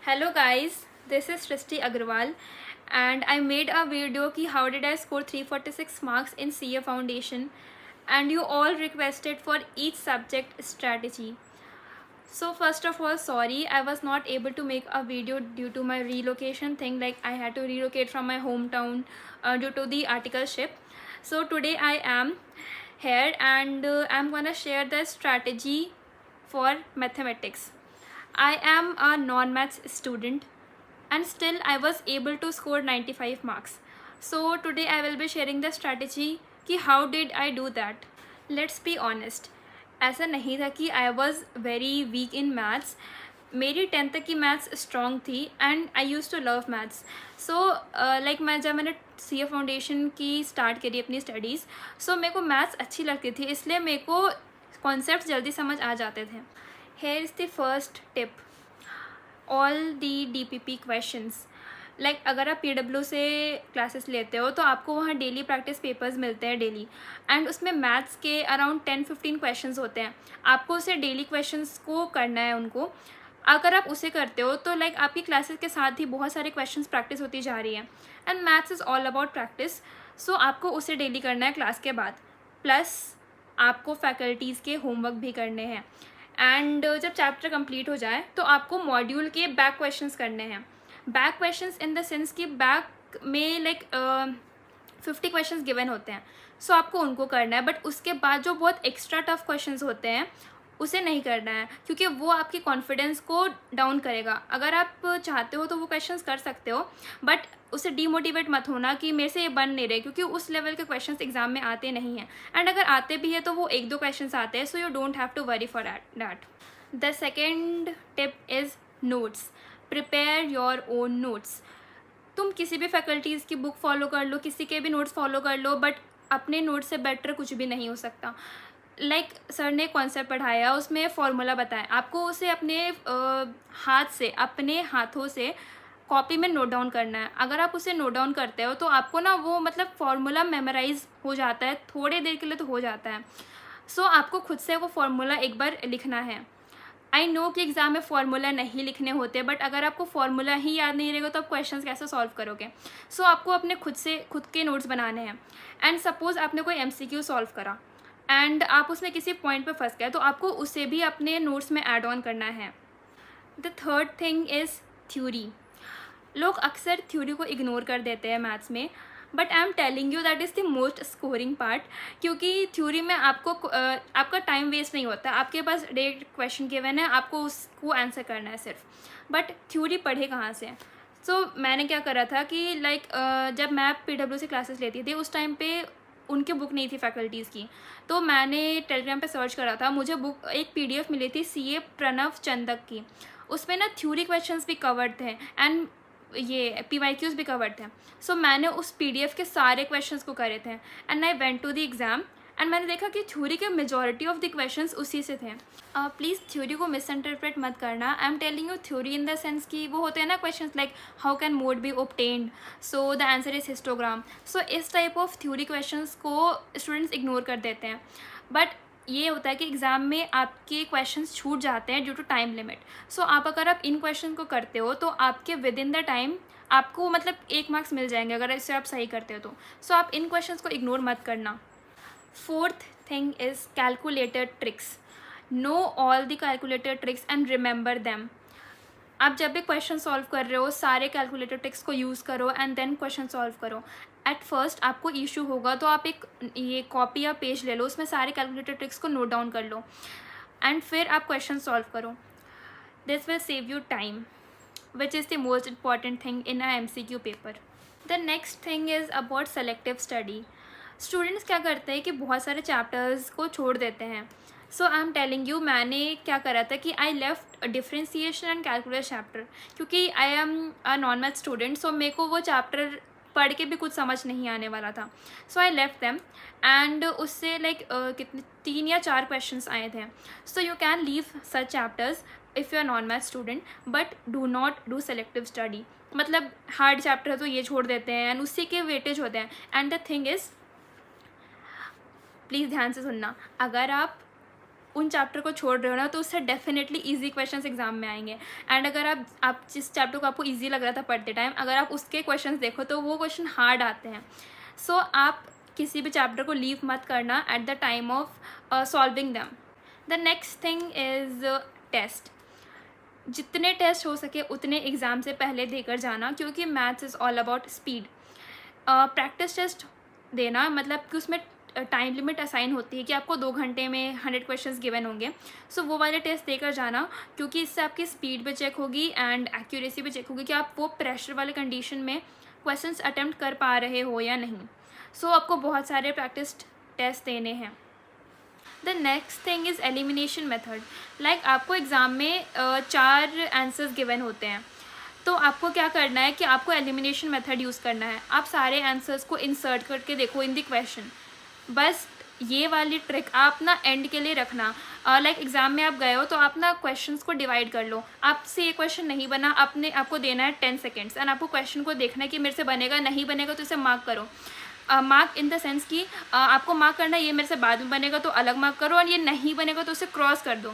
Hello guys, this is Srishti Agrawal and I made a video ki how did I score 346 marks in CA Foundation, and you all requested for each subject strategy. So first of all, sorry I was not able to make a video due to my relocation thing, like I had to relocate from my hometown due to the articleship. So today I am here and I'm gonna share the strategy for mathematics. I am a non-maths student and still I was able to score 95 marks. So today I will be sharing the strategy कि how did I do that. Let's be honest, ऐसा नहीं था कि I was very weak in maths. मेरी 10th तक की maths strong थी and I use to love maths. So like जब मैंने CA फाउंडेशन की स्टार्ट करी अपनी स्टडीज़, सो मेरे को मैथ्स अच्छी लगती थी, इसलिए मेरे को कॉन्सेप्ट जल्दी समझ आ जाते थे. Here is the first tip. All the DPP questions. Like अगर आप PW से क्लासेस लेते हो तो आपको वहाँ डेली प्रैक्टिस पेपर्स मिलते हैं डेली, एंड उसमें मैथ्स के अराउंड 10-15 क्वेश्चंस होते हैं. आपको उसे डेली क्वेश्चंस को करना है उनको. अगर आप उसे करते हो तो लाइक आपकी क्लासेस के साथ ही बहुत सारे क्वेश्चंस प्रैक्टिस होती जा रही है, and maths is all about practice. So आपको उसे डेली करना है क्लास के बाद, प्लस आपको फैकल्टीज़ के होमवर्क भी करने हैं. एंड जब चैप्टर कंप्लीट हो जाए तो आपको मॉड्यूल के बैक क्वेश्चंस करने हैं. Back questions in the sense कि बैक में लाइक 50 क्वेश्चंस गिवन होते हैं, सो आपको उनको करना है. बट उसके बाद जो बहुत एक्स्ट्रा टफ क्वेश्चंस होते हैं उसे नहीं करना है, क्योंकि वो आपकी कॉन्फिडेंस को डाउन करेगा. अगर आप चाहते हो तो वो क्वेश्चंस कर सकते हो, बट उससे डीमोटिवेट मत होना कि मेरे से ये बन नहीं रहे, क्योंकि उस लेवल के क्वेश्चंस एग्जाम में आते नहीं हैं. एंड अगर आते भी है तो वो 1-2 क्वेश्चंस आते हैं, so you don't have to worry for that. The second tip is notes. Prepare your own notes. तुम किसी भी फैकल्टीज़ की बुक फॉलो कर लो, किसी के भी नोट्स फॉलो कर लो, बट अपने नोट्स से बेटर कुछ भी नहीं हो सकता. लाइक सर ने कॉन्सेप्ट पढ़ाया, उसमें फॉर्मूला बताया, आपको उसे अपने हाथ से, अपने हाथों से कॉपी में नोट डाउन करना है. अगर आप उसे नोट डाउन करते हो तो आपको ना वो मतलब फॉर्मूला मेमोराइज हो जाता है, थोड़ी देर के लिए तो हो जाता है. सो आपको खुद से वो फॉर्मूला एक बार लिखना है. आई नो कि एग्ज़ाम में फार्मूला नहीं लिखने होते, बट अगर आपको फार्मूला ही याद नहीं रहेगा तो आप क्वेश्चंस कैसे सॉल्व करोगे. सो आपको अपने खुद के नोट्स बनाने हैं. एंड सपोज़ आपने कोई MCQ सॉल्व करा एंड आप उसमें किसी पॉइंट पे फंस गए, तो आपको उसे भी अपने नोट्स में ऐड ऑन करना है. The third thing is theory. लोग अक्सर थ्योरी को इग्नोर कर देते हैं मैथ्स में, but I am telling you that is the most scoring part. क्योंकि थ्योरी में आपको आपका टाइम वेस्ट नहीं होता, आपके पास डायरेक्ट क्वेश्चन गिवन है, आपको उसको आंसर करना है सिर्फ. बट थ्योरी पढ़े कहाँ से? सो मैंने क्या करा था कि लाइक जब मैं PW से क्लासेस लेती थी उस टाइम पे उनकी बुक नहीं थी फैकल्टीज़ की, तो मैंने टेलीग्राम पे सर्च करा था, मुझे बुक एक PDF मिली थी CA प्रणव चंदक की. उसमें ना थ्योरी क्वेश्चंस भी कवर्ड थे एंड ये PYQs भी कवर्ड थे. सो मैंने उस PDF के सारे क्वेश्चंस को करे थे and I went to the exam and मैंने देखा कि थ्योरी के मेजॉरिटी ऑफ द क्वेश्चंस उसी से थे. प्लीज़ थ्योरी को मिसइंटरप्रेट मत करना. I am telling you theory in the sense कि वो होते हैं ना questions like how can mode be obtained, so the answer is histogram. So इस टाइप ऑफ थ्योरी क्वेश्चंस को स्टूडेंट्स इग्नोर कर देते हैं. बट ये होता है कि एग्ज़ाम में आपके क्वेश्चंस छूट जाते हैं ड्यू टू टाइम लिमिट. सो अगर आप इन क्वेश्चन को करते हो तो आपके विद इन द टाइम आपको मतलब 1 मार्क्स मिल जाएंगे अगर इससे आप सही करते हो तो. सो आप इन क्वेश्चंस को इग्नोर मत करना. Fourth thing is calculated tricks. Know all the calculated tricks and remember them. आप जब भी क्वेश्चन सॉल्व कर रहे हो सारे कैलकुलेटेड ट्रिक्स को यूज़ करो एंड देन क्वेश्चन सॉल्व करो. एट फर्स्ट आपको इशू होगा तो आप एक ये कॉपी या पेज ले लो, उसमें सारे कैलकुलेटेड ट्रिक्स को नोट डाउन कर लो एंड फिर आप क्वेश्चन सॉल्व करो. This will save you time, which is the most important thing in a MCQ paper. The next thing is about selective study. Students क्या करते हैं कि बहुत सारे चैप्टर्स को छोड़ देते हैं. So I am telling you, मैंने क्या करा था कि I left differentiation and calculus chapter, क्योंकि I am a non math student. So मेरे को वो चैप्टर पढ़ के भी कुछ समझ नहीं आने वाला था. So I left them and उससे लाइक कितने 3 या 4 क्वेश्चंस आए थे. So you can leave such chapters if you are non math student, but do not do selective study. मतलब हार्ड चैप्टर है तो ये छोड़ देते हैं एंड उसी के वेटेज होते हैं. And the thing is, please ध्यान से सुनना, अगर आप उन चैप्टर को छोड़ रहे हो ना, तो उससे डेफिनेटली ईजी क्वेश्चंस एग्जाम में आएंगे। एंड अगर आप जिस चैप्टर को आपको ईजी लग रहा था पढ़ते टाइम, अगर आप उसके क्वेश्चंस देखो तो वो क्वेश्चन हार्ड आते हैं। सो आप किसी भी चैप्टर को लीव मत करना at the time of solving them. The next thing is test. जितने टेस्ट हो सके उतने एग्ज़ाम से पहले देकर जाना, क्योंकि maths is all about speed. Practice test देना, मतलब कि उसमें टाइम लिमिट असाइन होती है कि आपको 2 घंटे में 100 क्वेश्चंस गिवन होंगे। सो वो वाले टेस्ट देकर जाना, क्योंकि इससे आपकी स्पीड भी चेक होगी एंड एक्यूरेसी भी चेक होगी कि आप वो प्रेशर वाले कंडीशन में क्वेश्चंस अटेम्प्ट कर पा रहे हो या नहीं। सो आपको बहुत सारे प्रैक्टिस टेस्ट देने हैं। The next thing is elimination method. Like आपको एग्ज़ाम में 4 आंसर्स गिवन होते हैं, तो आपको क्या करना है कि आपको एलिमिनेशन मेथड यूज़ करना है। आप सारे आंसर्स को इंसर्ट करके देखो इन द क्वेश्चन। बस ये वाली ट्रिक आप ना एंड के लिए रखना। लाइक एग्ज़ाम में आप गए हो तो आप ना क्वेश्चंस को डिवाइड कर लो। आपसे ये क्वेश्चन नहीं बना, आपको देना है 10 सेकेंड्स एंड आपको क्वेश्चन को देखना है कि मेरे से बनेगा, नहीं बनेगा तो इसे मार्क करो। मार्क इन द सेंस कि आपको मार्क करना है ये मेरे से बाद में बनेगा तो अलग मार्क करो, और ये नहीं बनेगा तो उसे क्रॉस कर दो।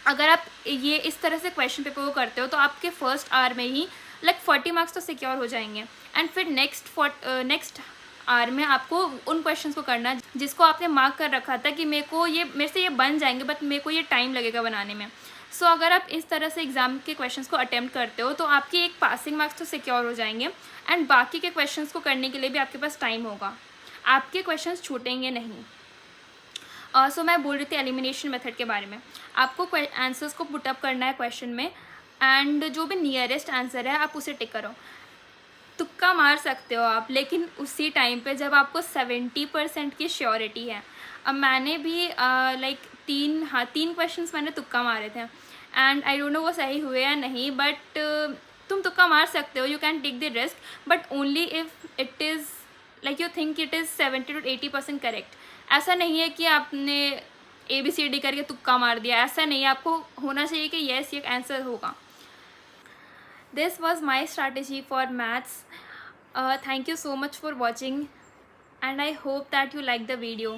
अगर आप ये इस तरह से क्वेश्चन पेपर को करते हो तो आपके फर्स्ट आवर में ही लाइक 40 मार्क्स तो सिक्योर हो जाएंगे। एंड फिर नेक्स्ट आवर में आपको उन क्वेश्चंस को करना है जिसको आपने मार्क कर रखा था कि मेरे से ये बन जाएंगे, बट मेरे को ये टाइम लगेगा बनाने में। सो अगर आप इस तरह से एग्ज़ाम के क्वेश्चंस को अटेम्प्ट करते हो तो आपकी एक पासिंग मार्क्स तो सिक्योर हो जाएंगे एंड बाकी के क्वेश्चंस को करने के लिए भी आपके पास टाइम होगा, आपके क्वेश्चंस छूटेंगे नहीं। सो मैं बोल रही थी एलिमिनेशन मेथड के बारे में। आपको आंसर्स को पुटअप करना है क्वेश्चन में एंड जो भी नियरेस्ट आंसर है आप उसे टिक करो। तुक्का मार सकते हो आप, लेकिन उसी टाइम पे जब आपको 70% की श्योरिटी है। अब मैंने भी लाइक 3 क्वेश्चंस मैंने तुक्का मारे थे एंड आई डोंट नो वो सही हुए या नहीं, बट तुम तुक्का मार सकते हो, you can take the risk, but only if it is like you think it is 70 to 80% correct. ऐसा नहीं है कि आपने ABCD करके तुक्का मार दिया, ऐसा नहीं है। आपको होना चाहिए कि येस ये आंसर होगा। This was my strategy for maths. Thank you so much for watching and I hope that you like the video.